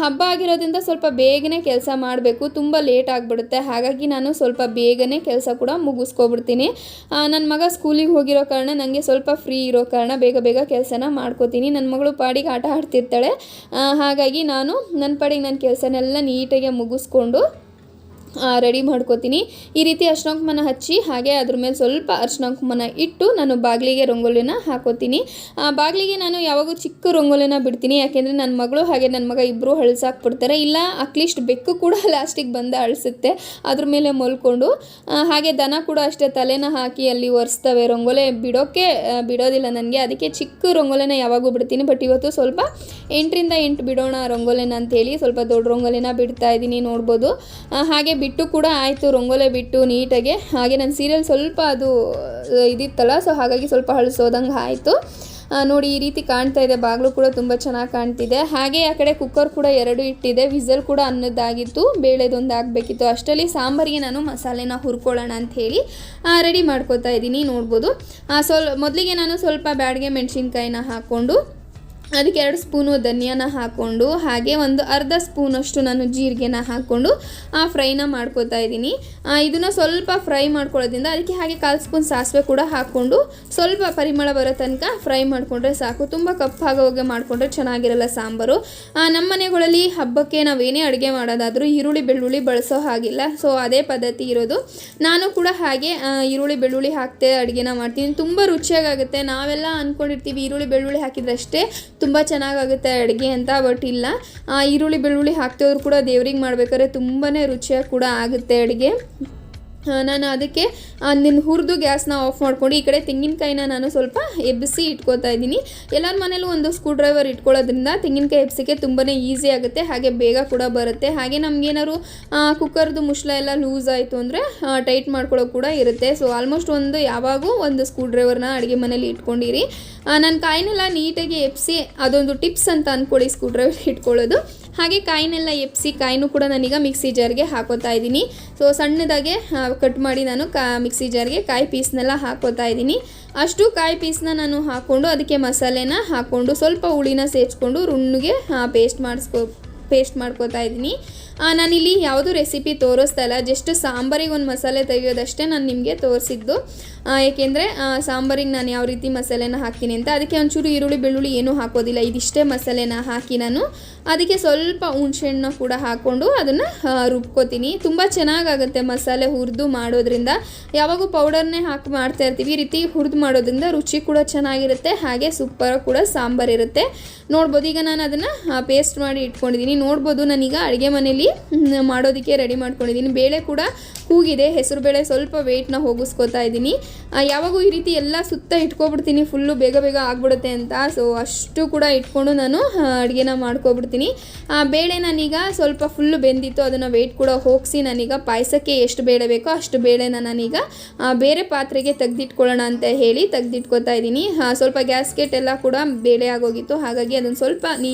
ಹಬ್ಬ ಆಗಿರೋದ್ರಿಂದ ಸ್ವಲ್ಪ ಬೇಗನೆ ಕೆಲಸ ಮಾಡಬೇಕು, ತುಂಬ ಲೇಟ್ ಆಗಿಬಿಡುತ್ತೆ. ಹಾಗಾಗಿ ನಾನು ಸ್ವಲ್ಪ ಬೇಗನೆ ಕೆಲಸ ಕೂಡ ಮುಗಿಸ್ಕೊಬಿಡ್ತೀನಿ. ನನ್ನ ಮಗ ಸ್ಕೂಲಿಗೆ ಹೋಗಿರೋ ಕಾರಣ ನನಗೆ ಸ್ವಲ್ಪ ಫ್ರೀ ಇರೋ ಕಾರಣ ಬೇಗ ಬೇಗ ಕೆಲಸನ ಮಾಡ್ಕೋತೀನಿ. ನನ್ನ ಮಗಳು ಪಾಡಿಗೆ ಆಟ ಆಡ್ತಿರ್ತಾಳೆ, ಹಾಗಾಗಿ ನಾನು ನನ್ನ ಪಾಡಿಗೆ ನನ್ನ ಕೆಲಸನೆಲ್ಲ ನೀಟಾಗಿ ಮುಗಿಸ್ಕೊಂಡು ರೆಡಿ ಮಾಡ್ಕೋತೀನಿ. ಈ ರೀತಿ ಅರಿಶಿನ ಕುಂಕುಮನ ಹಚ್ಚಿ ಹಾಗೆ ಅದ್ರ ಮೇಲೆ ಸ್ವಲ್ಪ ಅರಿಶಿನ ಕುಂಕುಮನ ಇಟ್ಟು ನಾನು ಬಾಗಿಲಿಗೆ ರಂಗೋಲಿನ ಹಾಕೋತೀನಿ. ಬಾಗಿಲಿಗೆ ನಾನು ಯಾವಾಗೂ ಚಿಕ್ಕ ರಂಗೋಲಿನ ಬಿಡ್ತೀನಿ, ಯಾಕೆಂದರೆ ನನ್ನ ಮಗಳು ಹಾಗೆ ನನ್ನ ಮಗ ಇಬ್ಬರು ಅಳಿಸಾಕ್ಬಿಡ್ತಾರೆ. ಇಲ್ಲ ಅಟ್ಲೀಸ್ಟ್ ಬೆಕ್ಕು ಕೂಡ ಲಾಸ್ಟಿಗೆ ಬಂದು ಅಳಿಸುತ್ತೆ ಅದ್ರ ಮೇಲೆ ಮಲ್ಕೊಂಡು. ಹಾಗೆ ದನ ಕೂಡ ಅಷ್ಟೇ ತಲೆನ ಹಾಕಿ ಅಲ್ಲಿ ಒರೆಸ್ತವೆ, ರಂಗೋಲಿ ಬಿಡೋದಿಲ್ಲ ನನಗೆ. ಅದಕ್ಕೆ ಚಿಕ್ಕ ರಂಗೋಲಿನ ಯಾವಾಗೂ ಬಿಡ್ತೀನಿ. ಬಟ್ ಇವತ್ತು ಸ್ವಲ್ಪ 8ರಿಂದ 8 ಬಿಡೋಣ ರಂಗೋಲಿನ ಅಂತೇಳಿ ಸ್ವಲ್ಪ ದೊಡ್ಡ ರಂಗೋಲಿನ ಬಿಡ್ತಾ ಇದ್ದೀನಿ ನೋಡ್ಬೋದು. ಹಾಗೆ ಬಿಟ್ಟು ಕೂಡ ಆಯಿತು, ರಂಗೋಲೆ ಬಿಟ್ಟು ನೀಟಾಗೆ. ಹಾಗೆ ನನ್ನ ಸೀರಿಯಲ್ ಸ್ವಲ್ಪ ಅದು ಇದಿತ್ತಲ್ಲ, ಸೊ ಹಾಗಾಗಿ ಸ್ವಲ್ಪ ಹಳಸೋದಂಗೆ ಆಯಿತು ನೋಡಿ. ಈ ರೀತಿ ಕಾಣ್ತಾ ಇದೆ, ಬಾಗಿಲು ಕೂಡ ತುಂಬ ಚೆನ್ನಾಗಿ ಕಾಣ್ತಿದೆ. ಹಾಗೆ ಆ ಕಡೆ ಕುಕ್ಕರ್ ಕೂಡ 2 ಇಟ್ಟಿದೆ, ವಿಸಲ್ ಕೂಡ ಅನ್ನದಾಗಿತ್ತು, ಬೇಳೆದೊಂದು ಆಗಬೇಕಿತ್ತು. ಅಷ್ಟರಲ್ಲಿ ಸಾಂಬಾರಿಗೆ ನಾನು ಮಸಾಲೆನ ಹುರ್ಕೊಳ್ಳೋಣ ಅಂಥೇಳಿ ರೆಡಿ ಮಾಡ್ಕೋತಾ ಇದ್ದೀನಿ ನೋಡ್ಬೋದು. ಮೊದಲಿಗೆ ನಾನು ಸ್ವಲ್ಪ ಬ್ಯಾಡಗೆ ಮೆಣಸಿನ್ಕಾಯಿನ ಹಾಕ್ಕೊಂಡು ಅದಕ್ಕೆ 2 ಸ್ಪೂನು ಧನಿಯಾನ ಹಾಕ್ಕೊಂಡು ಹಾಗೆ ಒಂದು ಅರ್ಧ ಸ್ಪೂನಷ್ಟು ನಾನು ಜೀರಿಗೆನ ಹಾಕ್ಕೊಂಡು ಫ್ರೈನ ಮಾಡ್ಕೋತಾ ಇದ್ದೀನಿ. ಇದನ್ನು ಸ್ವಲ್ಪ ಫ್ರೈ ಮಾಡ್ಕೊಳ್ಳೋದ್ರಿಂದ ಅದಕ್ಕೆ ಹಾಗೆ 1/4 ಸ್ಪೂನ್ ಸಾಸಿವೆ ಕೂಡ ಹಾಕ್ಕೊಂಡು ಸ್ವಲ್ಪ ಪರಿಮಳ ಬರೋ ತನಕ ಫ್ರೈ ಮಾಡಿಕೊಂಡ್ರೆ ಸಾಕು. ತುಂಬ ಕಪ್ಪಾಗೋಗೆ ಮಾಡಿಕೊಂಡ್ರೆ ಚೆನ್ನಾಗಿರಲ್ಲ ಸಾಂಬಾರು. ನಮ್ಮ ಮನೆಗಳಲ್ಲಿ ಹಬ್ಬಕ್ಕೆ ನಾವೇನೇ ಅಡುಗೆ ಮಾಡೋದಾದರೂ ಈರುಳ್ಳಿ ಬೆಳ್ಳುಳ್ಳಿ ಬಳಸೋ ಹಾಗಿಲ್ಲ, ಸೊ ಅದೇ ಪದ್ಧತಿ ಇರೋದು. ನಾನು ಕೂಡ ಹಾಗೆ ಈರುಳ್ಳಿ ಬೆಳ್ಳುಳ್ಳಿ ಹಾಕ್ತೆ ಅಡುಗೆನ ಮಾಡ್ತೀನಿ, ತುಂಬ ರುಚಿಯಾಗುತ್ತೆ. ನಾವೆಲ್ಲ ಅಂದ್ಕೊಂಡಿರ್ತೀವಿ ಈರುಳ್ಳಿ ಬೆಳ್ಳುಳ್ಳಿ ಹಾಕಿದ್ರಷ್ಟೇ ತುಂಬ ಚೆನ್ನಾಗಾಗುತ್ತೆ ಅಡುಗೆ ಅಂತ. ಬಟ್ ಇಲ್ಲ, ಈರುಳ್ಳಿ ಬೆಳ್ಳುಳ್ಳಿ ಹಾಕ್ತಿದ್ರು ಕೂಡ ದೇವ್ರಿಗೆ ಮಾಡ್ಬೇಕಾದ್ರೆ ತುಂಬಾ ರುಚಿಯಾಗಿ ಕೂಡ ಆಗುತ್ತೆ ಅಡುಗೆ. ನಾನು ಅದಕ್ಕೆ ಹುರಿದು ಗ್ಯಾಸ್ನ ಆಫ್ ಮಾಡ್ಕೊಂಡು ಈ ಕಡೆ ತೆಂಗಿನಕಾಯಿನ ನಾನು ಸ್ವಲ್ಪ ಎಬ್ಬಿಸಿ ಇಟ್ಕೋತಾ ಇದ್ದೀನಿ. ಎಲ್ಲರ ಮನೇಲೂ ಒಂದು ಸ್ಕ್ರೂ ಡ್ರೈವರ್ ಇಟ್ಕೊಳ್ಳೋದ್ರಿಂದ ತೆಂಗಿನಕಾಯಿ ಎಬ್ಸೋಕ್ಕೆ ತುಂಬಾ ಈಸಿ ಆಗುತ್ತೆ, ಹಾಗೆ ಬೇಗ ಕೂಡ ಬರುತ್ತೆ. ಹಾಗೆ ನಮಗೇನಾದ್ರು ಕುಕ್ಕರ್ದು ಮುಚ್ಚಳ ಎಲ್ಲ ಲೂಸ್ ಆಯಿತು ಅಂದರೆ ಟೈಟ್ ಮಾಡ್ಕೊಳ್ಳೋಕೆ ಕೂಡ ಇರುತ್ತೆ. ಸೊ ಆಲ್ಮೋಸ್ಟ್ ಯಾವಾಗೂ ಒಂದು ಸ್ಕ್ರೂ ಡ್ರೈವರ್ನ ಅಡುಗೆ ಮನೇಲಿ ಇಟ್ಕೊಂಡಿರಿ. ನಾನು ಕಾಯಿನೆಲ್ಲ ನೀಟಾಗಿ ಎಬ್ಸಿ, ಅದೊಂದು ಟಿಪ್ಸ್ ಅಂತ ಅಂದ್ಕೊಳ್ಳಿ ಸ್ಕ್ರೂ ಡ್ರೈವರ್ ಇಟ್ಕೊಳ್ಳೋದು. ಹಾಗೆ ಕಾಯಿನೆಲ್ಲ ಎಬ್ಸಿ ಕಾಯಿನೂ ಕೂಡ ನಾನೀಗ ಮಿಕ್ಸಿ ಜಾರ್ಗೆ ಹಾಕೋತಾ ಇದ್ದೀನಿ. ಸೊ ಸಣ್ಣದಾಗೆ ಕಟ್ ಮಾಡಿ ನಾನು ಮಿಕ್ಸಿ ಜಾರ್ಗೆ ಕಾಯಿ ಪೀಸ್ನೆಲ್ಲ ಹಾಕೋತಾ ಇದ್ದೀನಿ. ಅಷ್ಟು ಕಾಯಿ ಪೀಸ್ನ ನಾನು ಹಾಕ್ಕೊಂಡು ಅದಕ್ಕೆ ಮಸಾಲೆನ ಹಾಕ್ಕೊಂಡು ಸ್ವಲ್ಪ ಹುಳಿನ ಸೇರಿಸ್ಕೊಂಡು ರುಣ್ಣಿಗೆ ಪೇಸ್ಟ್ ಮಾಡ್ಕೋತಾ ಇದ್ದೀನಿ. ನಾನಿಲ್ಲಿ ಯಾವುದೂ ರೆಸಿಪಿ ತೋರಿಸ್ತಾ ಇಲ್ಲ, ಜಸ್ಟ್ ಸಾಂಬಾರಿಗೆ ಒಂದು ಮಸಾಲೆ ತೆಗೆಯೋದಷ್ಟೇ ನಾನು ನಿಮಗೆ ತೋರಿಸಿದ್ದು. ಏಕೆಂದರೆ ಸಾಂಬಾರಿಗೆ ನಾನು ಯಾವ ರೀತಿ ಮಸಾಲೆನ ಹಾಕ್ತೀನಿ ಅಂತ. ಅದಕ್ಕೆ ಒಂಚೂರು ಈರುಳ್ಳಿ ಬೆಳ್ಳುಳ್ಳಿ ಏನೂ ಹಾಕೋದಿಲ್ಲ, ಇದಿಷ್ಟೇ ಮಸಾಲೆನ ಹಾಕಿ ನಾನು ಅದಕ್ಕೆ ಸ್ವಲ್ಪ ಹುಣಸೆಹಣ್ಣು ಕೂಡ ಹಾಕ್ಕೊಂಡು ಅದನ್ನು ರುಬ್ಕೋತೀನಿ. ತುಂಬ ಚೆನ್ನಾಗಾಗುತ್ತೆ ಮಸಾಲೆ ಹುರಿದು ಮಾಡೋದ್ರಿಂದ. ಯಾವಾಗೂ ಪೌಡರ್ನೇ ಹಾಕಿ ಮಾಡ್ತಾ ಇರ್ತೀವಿ, ಈ ರೀತಿ ಹುರಿದು ಮಾಡೋದ್ರಿಂದ ರುಚಿ ಕೂಡ ಚೆನ್ನಾಗಿರುತ್ತೆ, ಹಾಗೆ ಸೂಪರ್ ಕೂಡ ಸಾಂಬಾರು ಇರುತ್ತೆ. ನೋಡ್ಬೋದು ಈಗ ನಾನು ಅದನ್ನು ಪೇಸ್ಟ್ ಮಾಡಿ ಇಟ್ಕೊಂಡಿದ್ದೀನಿ. ನೋಡ್ಬೋದು ನಾನೀಗ ಅಡುಗೆ ಮನೇಲಿ ಮಾಡೋದಕ್ಕೆ ರೆಡಿ ಮಾಡ್ಕೊಂಡಿದ್ದೀನಿ. ಬೇಳೆ ಕೂಡ ಕೂಗಿದೆ, ಹೆಸರು ಬೇಳೆ ಸ್ವಲ್ಪ ವೆಯ್ಟ್ನ ಹೋಗಿಸ್ಕೊತಾ ಇದ್ದೀನಿ. ಯಾವಾಗೂ ಈ ರೀತಿ ಎಲ್ಲ ಸುತ್ತ ಇಟ್ಕೊಬಿಡ್ತೀನಿ, ಫುಲ್ಲು ಬೇಗ ಬೇಗ ಆಗಿಬಿಡುತ್ತೆ ಅಂತ. ಸೊ ಅಷ್ಟು ಕೂಡ ಇಟ್ಕೊಂಡು ನಾನು ಅಡುಗೆನ ಮಾಡ್ಕೊಬಿಡ್ತೀನಿ. ಬೇಳೆ ನಾನೀಗ ಸ್ವಲ್ಪ ಫುಲ್ಲು ಬೆಂದಿತ್ತು, ಅದನ್ನು ವೆಯ್ಟ್ ಕೂಡ ಹೋಗಿಸಿ ನಾನೀಗ ಪಾಯಸಕ್ಕೆ ಎಷ್ಟು ಬೇಳೆ ಬೇಕೋ ಅಷ್ಟು ಬೇಳೆನ ನಾನೀಗ ಬೇರೆ ಪಾತ್ರೆಗೆ ತೆಗೆದಿಟ್ಕೊಳ್ಳೋಣ ಅಂತ ಹೇಳಿ ತೆಗೆದಿಟ್ಕೊತಾ ಇದ್ದೀನಿ. ಸ್ವಲ್ಪ ಗ್ಯಾಸ್ಕೆಟ್ ಎಲ್ಲ ಕೂಡ ಬೇಳೆ ಆಗೋಗಿತ್ತು, ಹಾಗಾಗಿ ಅದನ್ನು ಸ್ವಲ್ಪ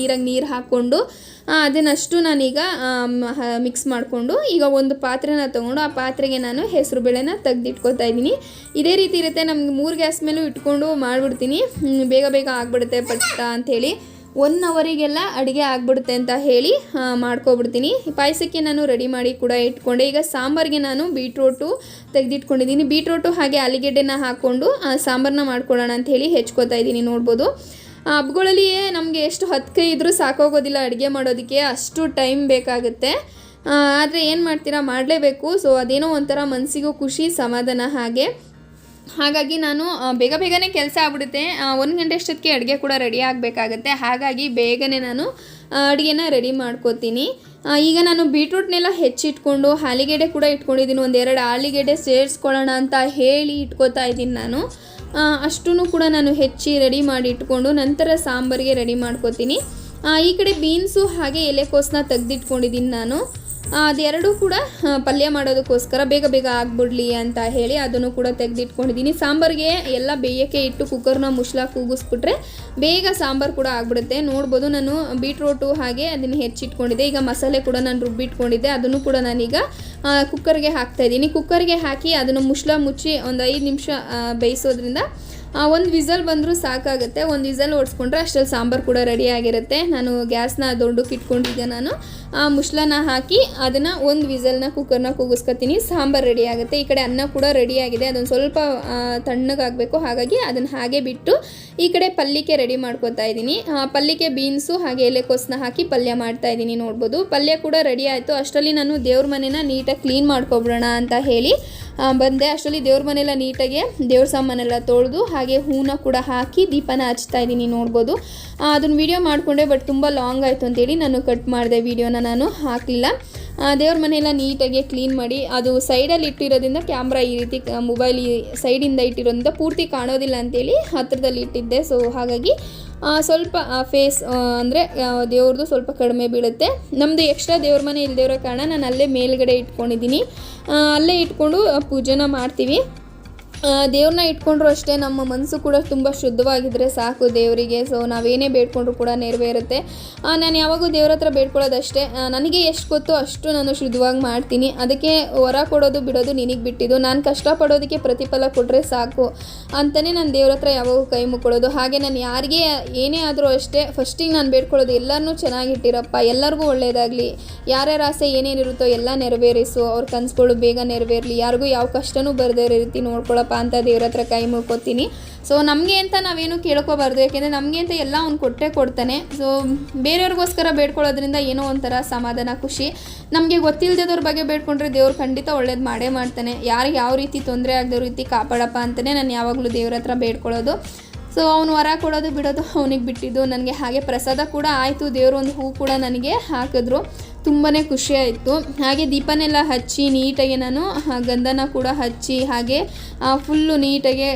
ನೀರು ಹಾಕ್ಕೊಂಡು ಅದನ್ನಷ್ಟು ನಾನೀಗ ಮಿಕ್ಸ್ ಮಾಡಿಕೊಂಡು ಈಗ ಒಂದು ಪಾತ್ರೆನ ತೊಗೊಂಡು ಆ ಪಾತ್ರೆಗೆ ನಾನು ಹೆಸರು ಬೇಳೆನ ತೆಗೆದಿಟ್ಕೊತಾ ಇದ್ದೀನಿ. ಇದೇ ರೀತಿ ಇರುತ್ತೆ, ನಮ್ಗೆ 3 ಗ್ಯಾಸ್ ಮೇಲೂ ಇಟ್ಕೊಂಡು ಮಾಡಿಬಿಡ್ತೀನಿ, ಬೇಗ ಬೇಗ ಆಗಿಬಿಡುತ್ತೆ ಪಟ್ಟ ಅಂಥೇಳಿ. 1 ಅವರಿಗೆಲ್ಲ ಅಡುಗೆ ಆಗಿಬಿಡುತ್ತೆ ಅಂತ ಹೇಳಿ ಮಾಡ್ಕೊಬಿಡ್ತೀನಿ. ಪಾಯಸಕ್ಕೆ ನಾನು ರೆಡಿ ಮಾಡಿ ಕೂಡ ಇಟ್ಕೊಂಡೆ. ಈಗ ಸಾಂಬಾರಿಗೆ ನಾನು ಬೀಟ್ರೋಟು ತೆಗೆದಿಟ್ಕೊಂಡಿದ್ದೀನಿ. ಬೀಟ್ರೋಟು ಹಾಗೆ ಆಲೂಗೆಡ್ಡೆನ ಹಾಕ್ಕೊಂಡು ಸಾಂಬಾರನ್ನ ಮಾಡ್ಕೊಳ್ಳೋಣ ಅಂಥೇಳಿ ಹೆಚ್ಕೋತಾ ಇದ್ದೀನಿ. ನೋಡ್ಬೋದು ಹಬ್ಬಗಳಲ್ಲಿಯೇ ನಮಗೆ ಎಷ್ಟು 10 ಕೈ ಇದ್ದರೂ ಸಾಕೋಗೋದಿಲ್ಲ ಅಡುಗೆ ಮಾಡೋದಕ್ಕೆ, ಅಷ್ಟು ಟೈಮ್ ಬೇಕಾಗುತ್ತೆ. ಆದರೆ ಏನು ಮಾಡ್ತೀರಾ, ಮಾಡಲೇಬೇಕು. ಸೊ ಅದೇನೋ ಒಂಥರ ಮನಸ್ಸಿಗೂ ಖುಷಿ, ಸಮಾಧಾನ. ಹಾಗಾಗಿ ನಾನು ಬೇಗನೆ ಕೆಲಸ ಆಗ್ಬಿಡುತ್ತೆ. 1 ಗಂಟೆ ಅಷ್ಟೊತ್ತಿಗೆ ಅಡುಗೆ ಕೂಡ ರೆಡಿ ಆಗಬೇಕಾಗತ್ತೆ. ಹಾಗಾಗಿ ಬೇಗನೆ ನಾನು ಅಡುಗೆನ ರೆಡಿ ಮಾಡ್ಕೋತೀನಿ. ಈಗ ನಾನು ಬೀಟ್ರೂಟ್ನೆಲ್ಲ ಹೆಚ್ಚಿಟ್ಕೊಂಡು ಆಲೂಗೆಡ್ಡೆ ಕೂಡ ಇಟ್ಕೊಂಡಿದ್ದೀನಿ. 1-2 ಆಲೂಗೆಡ್ಡೆ ಸೇರಿಸ್ಕೊಳ್ಳೋಣ ಅಂತ ಹೇಳಿ ಇಟ್ಕೋತಾ ಇದ್ದೀನಿ ನಾನು. ಅಷ್ಟೂ ಕೂಡ ನಾನು ಹೆಚ್ಚಿ ರೆಡಿ ಮಾಡಿ ಇಟ್ಕೊಂಡು ನಂತರ ಸಾಂಬಾರಿಗೆ ರೆಡಿ ಮಾಡ್ಕೋತೀನಿ. ಈ ಕಡೆ ಬೀನ್ಸು ಹಾಗೆ ಎಲೆಕೋಸನ್ನ ತೆಗೆದಿಟ್ಕೊಂಡಿದ್ದೀನಿ ನಾನು. ಅದೆರಡೂ ಕೂಡ ಪಲ್ಯ ಮಾಡೋದಕ್ಕೋಸ್ಕರ ಬೇಗ ಬೇಗ ಆಗಿಬಿಡ್ಲಿ ಅಂತ ಹೇಳಿ ಅದನ್ನು ಕೂಡ ತೆಗೆದಿಟ್ಕೊಂಡಿದ್ದೀನಿ. ಸಾಂಬಾರಿಗೆ ಎಲ್ಲ ಬೇಯೋಕ್ಕೆ ಇಟ್ಟು ಕುಕ್ಕರ್ನ ಮುಚ್ಚಳ ಕೂಗಿಸ್ಬಿಟ್ರೆ ಬೇಗ ಸಾಂಬಾರು ಕೂಡ ಆಗಿಬಿಡುತ್ತೆ. ನೋಡ್ಬೋದು ನಾನು ಬೀಟ್ರೋಟು ಹಾಗೆ ಅದನ್ನು ಹೆಚ್ಚಿಟ್ಕೊಂಡಿದ್ದೆ. ಈಗ ಮಸಾಲೆ ಕೂಡ ನಾನು ರುಬ್ಬಿಟ್ಕೊಂಡಿದ್ದೆ, ಅದನ್ನು ಕೂಡ ನಾನೀಗ ಕುಕ್ಕರ್ಗೆ ಹಾಕ್ತಾಯಿದ್ದೀನಿ. ಕುಕ್ಕರ್ಗೆ ಹಾಕಿ ಅದನ್ನು ಮುಚ್ಚಳ ಮುಚ್ಚಿ ಒಂದು 5 ನಿಮಿಷ ಬೇಯಿಸೋದ್ರಿಂದ 1 ವಿಸಲ್ ಬಂದರೂ ಸಾಕಾಗುತ್ತೆ. 1 ವಿಸಲ್ ಓಡಿಸ್ಕೊಂಡ್ರೆ ಅಷ್ಟರಲ್ಲಿ ಸಾಂಬಾರು ಕೂಡ ರೆಡಿ ಆಗಿರುತ್ತೆ. ನಾನು ಗ್ಯಾಸ್ನ ದೊಡ್ಡಕ್ಕೆ ಇಟ್ಕೊಂಡಿದ್ದೆ. ನಾನು ಮುಚ್ಚಳನ ಹಾಕಿ ಅದನ್ನು 1 ವಿಸಲ್ನ ಕುಕ್ಕರ್ನ ಕೂಗಿಸ್ಕೊತೀನಿ, ಸಾಂಬಾರು ರೆಡಿ ಆಗುತ್ತೆ. ಈ ಕಡೆ ಅನ್ನ ಕೂಡ ರೆಡಿ ಆಗಿದೆ, ಅದೊಂದು ಸ್ವಲ್ಪ ತಣ್ಣಗಾಗಬೇಕು, ಹಾಗಾಗಿ ಅದನ್ನು ಹಾಗೆ ಬಿಟ್ಟು ಈ ಕಡೆ ಪಲ್ಯಕ್ಕೆ ರೆಡಿ ಮಾಡ್ಕೊತಾ ಇದ್ದೀನಿ. ಪಲ್ಯಕ್ಕೆ ಬೀನ್ಸು ಹಾಗೆ ಎಲೆಕೋಸನ್ನ ಹಾಕಿ ಪಲ್ಯ ಮಾಡ್ತಾ ಇದ್ದೀನಿ. ನೋಡ್ಬೋದು ಪಲ್ಯ ಕೂಡ ರೆಡಿ ಆಯಿತು. ಅಷ್ಟರಲ್ಲಿ ನಾನು ದೇವ್ರ ಮನೇನ ನೀಟಾಗಿ ಕ್ಲೀನ್ ಮಾಡ್ಕೊಬಿಡೋಣ ಅಂತ ಹೇಳಿ ಬಂದೆ. ಅಷ್ಟರಲ್ಲಿ ದೇವ್ರ ಮನೆಯೆಲ್ಲ ನೀಟಾಗಿ ದೇವ್ರ ಸಾಮಾನೆಲ್ಲ ತೊಳೆದು ಹಾಗೆ ಹೂನ ಕೂಡ ಹಾಕಿ ದೀಪನ ಹಚ್ತಾ ಇದ್ದೀನಿ. ನೋಡ್ಬೋದು ಅದನ್ನು ವೀಡಿಯೋ ಮಾಡಿಕೊಂಡೆ, ಬಟ್ ತುಂಬ ಲಾಂಗ್ ಆಯಿತು ಅಂತೇಳಿ ನಾನು ಕಟ್ ಮಾಡಿದೆ, ವೀಡಿಯೋನ ನಾನು ಹಾಕಲಿಲ್ಲ. ದೇವ್ರ ಮನೆಯೆಲ್ಲ ನೀಟಾಗಿ ಕ್ಲೀನ್ ಮಾಡಿ ಅದು ಸೈಡಲ್ಲಿ ಇಟ್ಟಿರೋದ್ರಿಂದ ಕ್ಯಾಮ್ರಾ ಈ ರೀತಿ ಮೊಬೈಲ್ ಸೈಡಿಂದ ಇಟ್ಟಿರೋದ್ರಿಂದ ಪೂರ್ತಿ ಕಾಣೋದಿಲ್ಲ ಅಂತೇಳಿ ಹತ್ತಿರದಲ್ಲಿ ಇಟ್ಟಿದ್ದೆ. ಸೊ ಹಾಗಾಗಿ ಸ್ವಲ್ಪ ಫೇಸ್ ಅಂದರೆ ದೇವ್ರದ್ದು ಸ್ವಲ್ಪ ಕಡಿಮೆ ಬೀಳುತ್ತೆ. ನಮ್ಮದು ಎಕ್ಸ್ಟ್ರಾ ದೇವ್ರ ಮನೆ ಇಲ್ಲದೇವ್ರ ಕಾರಣ ನಾನು ಅಲ್ಲೇ ಮೇಲ್ಗಡೆ ಇಟ್ಕೊಂಡಿದ್ದೀನಿ. ಅಲ್ಲೇ ಇಟ್ಕೊಂಡು ಪೂಜೆನ ಮಾಡ್ತೀವಿ. ದೇವ್ರನ್ನ ಇಟ್ಕೊಂಡ್ರು ಅಷ್ಟೇ ನಮ್ಮ ಮನಸ್ಸು ಕೂಡ ತುಂಬ ಶುದ್ಧವಾಗಿದ್ದರೆ ಸಾಕು ದೇವರಿಗೆ. ಸೊ ನಾವೇನೇ ಬೇಡ್ಕೊಂಡ್ರು ಕೂಡ ನೆರವೇರುತ್ತೆ. ನಾನು ಯಾವಾಗೂ ದೇವ್ರ ಹತ್ರ ಬೇಡ್ಕೊಳ್ಳೋದಷ್ಟೇ, ನನಗೆ ಎಷ್ಟು ಗೊತ್ತೋ ಅಷ್ಟು ನಾನು ಶುದ್ಧವಾಗಿ ಮಾಡ್ತೀನಿ. ಅದಕ್ಕೆ ಹೊರ ಕೊಡೋದು ಬಿಡೋದು ನಿನಗೆ ಬಿಟ್ಟಿದ್ದು. ನಾನು ಕಷ್ಟಪಡೋದಕ್ಕೆ ಪ್ರತಿಫಲ ಕೊಟ್ಟರೆ ಸಾಕು ಅಂತಲೇ ನಾನು ದೇವ್ರ ಹತ್ರ ಯಾವಾಗೂ ಕೈ ಮುಕ್ಕೊಳ್ಳೋದು. ಹಾಗೆ ನಾನು ಯಾರಿಗೆ ಏನೇ ಆದರೂ ಅಷ್ಟೇ ಫಸ್ಟಿಗೆ ನಾನು ಬೇಡ್ಕೊಳ್ಳೋದು, ಎಲ್ಲರನ್ನೂ ಚೆನ್ನಾಗಿಟ್ಟಿರಪ್ಪ, ಎಲ್ಲರಿಗೂ ಒಳ್ಳೆಯದಾಗಲಿ, ಯಾರ್ಯಾರ ಆಸೆ ಏನೇನಿರುತ್ತೋ ಎಲ್ಲ ನೆರವೇರಿಸು, ಅವ್ರ ಕನಸುಗಳು ಬೇಗ ನೆರವೇರಲಿ, ಯಾರಿಗೂ ಯಾವ ಕಷ್ಟನೂ ಬರದೇ ಇರೋ ರೀತಿ ನೋಡ್ಕೊಳ್ಳೋ ಅಂತ ದೇವ್ರ ಹತ್ರ ಕೈ ಮುಕ್ಕೋತೀನಿ. ಸೊ ನಮಗೆ ಅಂತ ನಾವೇನು ಕೇಳ್ಕೋಬಾರ್ದು, ಯಾಕೆಂದರೆ ನಮಗೆ ಅಂತ ಎಲ್ಲ ಅವ್ನು ಕೊಟ್ಟೇ ಕೊಡ್ತಾನೆ. ಸೊ ಬೇರೆಯವ್ರಿಗೋಸ್ಕರ ಬೇಡ್ಕೊಳ್ಳೋದ್ರಿಂದ ಏನೋ ಒಂಥರ ಸಮಾಧಾನ, ಖುಷಿ. ನಮಗೆ ಗೊತ್ತಿಲ್ಲದವ್ರ ಬಗ್ಗೆ ಬೇಡ್ಕೊಂಡ್ರೆ ದೇವ್ರು ಖಂಡಿತ ಒಳ್ಳೇದು ಮಾಡೇ ಮಾಡ್ತಾನೆ. ಯಾರಿಗೆ ಯಾವ ರೀತಿ ತೊಂದರೆ ಆಗದ ರೀತಿ ಕಾಪಾಡಪ್ಪ ಅಂತಲೇ ನಾನು ಯಾವಾಗಲೂ ದೇವ್ರ ಹತ್ರ ಬೇಡ್ಕೊಳ್ಳೋದು. ಸೊ ಅವನು ವರ ಕೊಡೋದು ಬಿಡೋದು ಅವನಿಗೆ ಬಿಟ್ಟಿದ್ದು. ನನಗೆ ಹಾಗೆ ಪ್ರಸಾದ ಕೂಡ ಆಯಿತು, ದೇವರು ಒಂದು ಹೂ ಕೂಡ ನನಗೆ ಹಾಕಿದ್ರು, ತುಂಬಾ ಖುಷಿ ಆಯಿತು. ಹಾಗೆ ದೀಪನೆಲ್ಲ ಹಚ್ಚಿ ನೀಟಾಗಿ ನಾನು ಗಂಧನ ಕೂಡ ಹಚ್ಚಿ ಹಾಗೆ ಫುಲ್ಲು ನೀಟಾಗೆ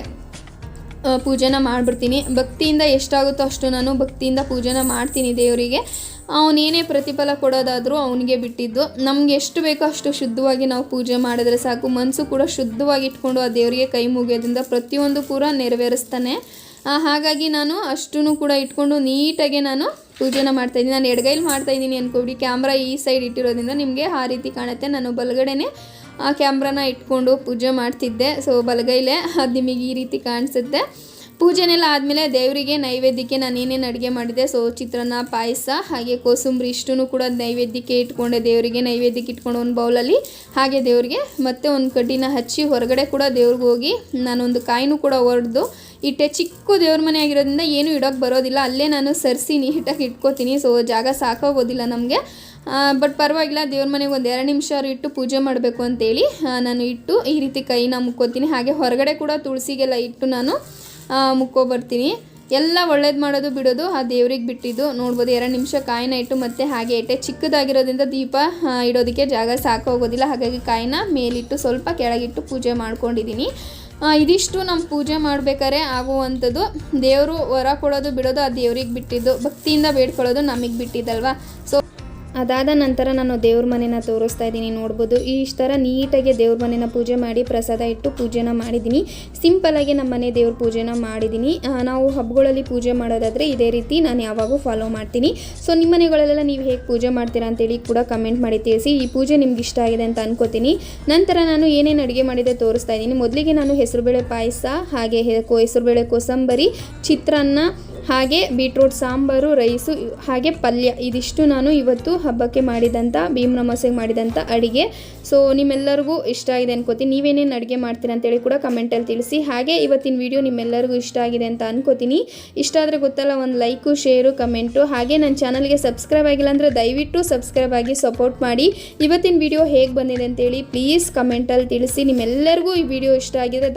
ಪೂಜೆನ ಮಾಡಿಬಿಡ್ತೀನಿ. ಭಕ್ತಿಯಿಂದ ಎಷ್ಟಾಗುತ್ತೋ ಅಷ್ಟು ನಾನು ಭಕ್ತಿಯಿಂದ ಪೂಜೆನ ಮಾಡ್ತೀನಿ ದೇವರಿಗೆ. ಅವನೇನೇ ಪ್ರತಿಫಲ ಕೊಡೋದಾದರೂ ಅವನಿಗೆ ಬಿಟ್ಟಿದ್ದು. ನಮ್ಗೆ ಎಷ್ಟು ಬೇಕೋ ಅಷ್ಟು ಶುದ್ಧವಾಗಿ ನಾವು ಪೂಜೆ ಮಾಡಿದ್ರೆ ಸಾಕು. ಮನಸ್ಸು ಕೂಡ ಶುದ್ಧವಾಗಿ ಇಟ್ಕೊಂಡು ಆ ದೇವರಿಗೆ ಕೈ ಮುಗಿಯೋದ್ರಿಂದ ಪ್ರತಿಯೊಂದು ಕೂಡ ನೆರವೇರಿಸ್ತಾನೆ. ಹಾಗಾಗಿ ನಾನು ಅಷ್ಟೂ ಕೂಡ ಇಟ್ಕೊಂಡು ನೀಟಾಗಿ ನಾನು ಪೂಜೆನ ಮಾಡ್ತಾಯಿದ್ದೀನಿ. ನಾನು ಎಡಗೈಲಿ ಮಾಡ್ತಾಯಿದ್ದೀನಿ ಅಂದ್ಕೊಬಿಡಿ, ಕ್ಯಾಮ್ರಾ ಈ ಸೈಡ್ ಇಟ್ಟಿರೋದ್ರಿಂದ ನಿಮಗೆ ಆ ರೀತಿ ಕಾಣುತ್ತೆ. ನಾನು ಬಲಗಡೆನೇ ಆ ಕ್ಯಾಮ್ರಾನ ಇಟ್ಕೊಂಡು ಪೂಜೆ ಮಾಡ್ತಿದ್ದೆ. ಸೊ ಬಲಗೈಲೇ ಅದು ನಿಮಗೆ ಈ ರೀತಿ ಕಾಣಿಸುತ್ತೆ. ಪೂಜೆನೆಲ್ಲ ಆದಮೇಲೆ ದೇವರಿಗೆ ನೈವೇದ್ಯಕ್ಕೆ ನಾನು ಏನೇನು ಅಡುಗೆ ಮಾಡಿದೆ, ಸೊ ಚಿತ್ರಾನ್ನ, ಪಾಯಸ ಹಾಗೆ ಕೋಸಂಬರಿ ಇಷ್ಟೂ ಕೂಡ ನೈವೇದ್ಯಕ್ಕೆ ಇಟ್ಕೊಂಡೆ. ದೇವರಿಗೆ ನೈವೇದ್ಯಕ್ಕೆ ಇಟ್ಕೊಂಡು ಒಂದು ಬೌಲಲ್ಲಿ ಹಾಗೆ ದೇವರಿಗೆ ಮತ್ತೆ ಒಂದು ಕಡ್ಡಿನ ಹಚ್ಚಿ ಹೊರಗಡೆ ಕೂಡ ದೇವ್ರಿಗೆ ಹೋಗಿ ನಾನೊಂದು ಕಾಯಿನೂ ಕೂಡ ಹೊಡೆದು ಇಟ್ಟೆ. ಚಿಕ್ಕ ದೇವ್ರ ಮನೆ ಆಗಿರೋದ್ರಿಂದ ಏನೂ ಇಡೋಕ್ಕೆ ಬರೋದಿಲ್ಲ, ಅಲ್ಲೇ ನಾನು ಸರಿಸಿ ನೀಟಾಗಿ ಇಟ್ಕೋತೀನಿ. ಸೊ ಜಾಗ ಸಾಕಾಗೋದಿಲ್ಲ ನಮಗೆ, ಬಟ್ ಪರವಾಗಿಲ್ಲ, ದೇವ್ರ ಮನೆಗೆ ಒಂದು 2 ನಿಮಿಷ ಇಟ್ಟು ಪೂಜೆ ಮಾಡಬೇಕು ಅಂತೇಳಿ ನಾನು ಇಟ್ಟು ಈ ರೀತಿ ಕೈನ ಮುಕ್ಕೋತೀನಿ. ಹಾಗೆ ಹೊರಗಡೆ ಕೂಡ ತುಳಸಿಗೆಲ್ಲ ಇಟ್ಟು ನಾನು ಮುಕ್ಕೊಬರ್ತೀನಿ. ಎಲ್ಲ ಒಳ್ಳೇದು ಮಾಡೋದು ಬಿಡೋದು ಆ ದೇವ್ರಿಗೆ ಬಿಟ್ಟಿದ್ದು. ನೋಡ್ಬೋದು 2 ನಿಮಿಷ ಕಾಯಿನ ಇಟ್ಟು ಮತ್ತೆ ಹಾಗೆ ಇಟ್ಟೆ. ಚಿಕ್ಕದಾಗಿರೋದ್ರಿಂದ ದೀಪ ಇಡೋದಕ್ಕೆ ಜಾಗ ಸಾಕೋಗೋದಿಲ್ಲ, ಹಾಗಾಗಿ ಕಾಯಿನ ಮೇಲಿಟ್ಟು ಸ್ವಲ್ಪ ಕೆಳಗಿಟ್ಟು ಪೂಜೆ ಮಾಡ್ಕೊಂಡಿದ್ದೀನಿ. ಇದಿಷ್ಟು ನಮ್ಮ ಪೂಜೆ ಮಾಡಬೇಕಾದ್ರೆ ಆಗುವಂಥದ್ದು. ದೇವರು ವರ ಕೊಡೋದು ಬಿಡೋದು ಆ ದೇವ್ರಿಗೆ ಬಿಟ್ಟಿದ್ದು, ಭಕ್ತಿಯಿಂದ ಬೇಡ್ಕೊಳ್ಳೋದು ನಮಗೆ ಬಿಟ್ಟಿದ್ದಲ್ವಾ. ಸೊ ಅದಾದ ನಂತರ ನಾನು ದೇವ್ರ ಮನೆನ ತೋರಿಸ್ತಾ ಇದ್ದೀನಿ. ನೋಡ್ಬೋದು ಇಷ್ಟು ಥರ ನೀಟಾಗಿ ದೇವ್ರ ಮನೆನ ಪೂಜೆ ಮಾಡಿ ಪ್ರಸಾದ ಇಟ್ಟು ಪೂಜೆನ ಮಾಡಿದ್ದೀನಿ. ಸಿಂಪಲಾಗಿ ನಮ್ಮ ಮನೆ ದೇವ್ರ ಪೂಜೆನ ಮಾಡಿದ್ದೀನಿ. ನಾವು ಹಬ್ಬಗಳಲ್ಲಿ ಪೂಜೆ ಮಾಡೋದಾದರೆ ಇದೇ ರೀತಿ ನಾನು ಯಾವಾಗೂ ಫಾಲೋ ಮಾಡ್ತೀನಿ. ಸೊ ನಿಮ್ಮ ಮನೆಗಳಲ್ಲೆಲ್ಲ ನೀವು ಹೇಗೆ ಪೂಜೆ ಮಾಡ್ತೀರಾ ಅಂತೇಳಿ ಕೂಡ ಕಮೆಂಟ್ ಮಾಡಿ ತಿಳಿಸಿ. ಈ ಪೂಜೆ ನಿಮ್ಗೆ ಇಷ್ಟ ಆಗಿದೆ ಅಂತ ಅನ್ಕೋತೀನಿ. ನಂತರ ನಾನು ಏನೇನು ಅಡುಗೆ ಮಾಡಿದೆ ತೋರಿಸ್ತಾ ಇದ್ದೀನಿ. ಮೊದಲಿಗೆ ನಾನು ಹೆಸರುಬೇಳೆ ಪಾಯಸ, ಹಾಗೆ ಹೆಸರುಬೇಳೆ ಕೋಸಂಬರಿ, ಚಿತ್ರಾನ್ನ, ಹಾಗೆ ಬೀಟ್ರೂಟ್ ಸಾಂಬಾರು, ರೈಸು, ಹಾಗೆ ಪಲ್ಯ, ಇದಿಷ್ಟು ನಾನು ಇವತ್ತು ಹಬ್ಬಕ್ಕೆ ಮಾಡಿದಂಥ ಭೀಮ್ ನಮಸ್ಸೆಗೆ ಮಾಡಿದಂಥ ಅಡುಗೆ. ಸೊ ನಿಮ್ಮೆಲ್ಲರಿಗೂ ಇಷ್ಟ ಆಗಿದೆ ಅನ್ಕೋತೀನಿ. ನೀವೇನೇನು ಅಡುಗೆ ಮಾಡ್ತೀರಾ ಅಂತೇಳಿ ಕೂಡ ಕಮೆಂಟಲ್ಲಿ ತಿಳಿಸಿ. ಹಾಗೆ ಇವತ್ತಿನ ವಿಡಿಯೋ ನಿಮ್ಮೆಲ್ಲರಿಗೂ ಇಷ್ಟ ಆಗಿದೆ ಅಂತ ಅನ್ಕೋತೀನಿ. ಇಷ್ಟ ಆದರೆ ಗೊತ್ತಲ್ಲ, ಒಂದು ಲೈಕು, ಶೇರು, ಕಮೆಂಟು, ಹಾಗೆ ನನ್ನ ಚಾನಲ್ಗೆ ಸಬ್ಸ್ಕ್ರೈಬ್ ಆಗಿಲ್ಲ ಅಂದರೆ ದಯವಿಟ್ಟು ಸಬ್ಸ್ಕ್ರೈಬ್ ಆಗಿ ಸಪೋರ್ಟ್ ಮಾಡಿ. ಇವತ್ತಿನ ವಿಡಿಯೋ ಹೇಗೆ ಬಂದಿದೆ ಅಂತೇಳಿ ಪ್ಲೀಸ್ ಕಮೆಂಟಲ್ಲಿ ತಿಳಿಸಿ. ನಿಮ್ಮೆಲ್ಲರಿಗೂ ಈ ವಿಡಿಯೋ ಇಷ್ಟ ಆಗಿದೆ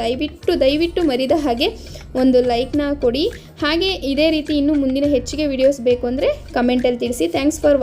ದಯವಿಟ್ಟು ಮರಿದ ಹಾಗೆ ಒಂದು ಲೈಕ್ನ ಕೊಡಿ. ಹಾಗೆ ಇದೇ ರೀತಿ ಇನ್ನೂ ಮುಂದಿನ ಹೆಚ್ಚಿಗೆ ವಿಡಿಯೋಸ್ ಬೇಕು ಅಂದರೆ ಕಮೆಂಟಲ್ಲಿ ತಿಳಿಸಿ. Thanks for watching.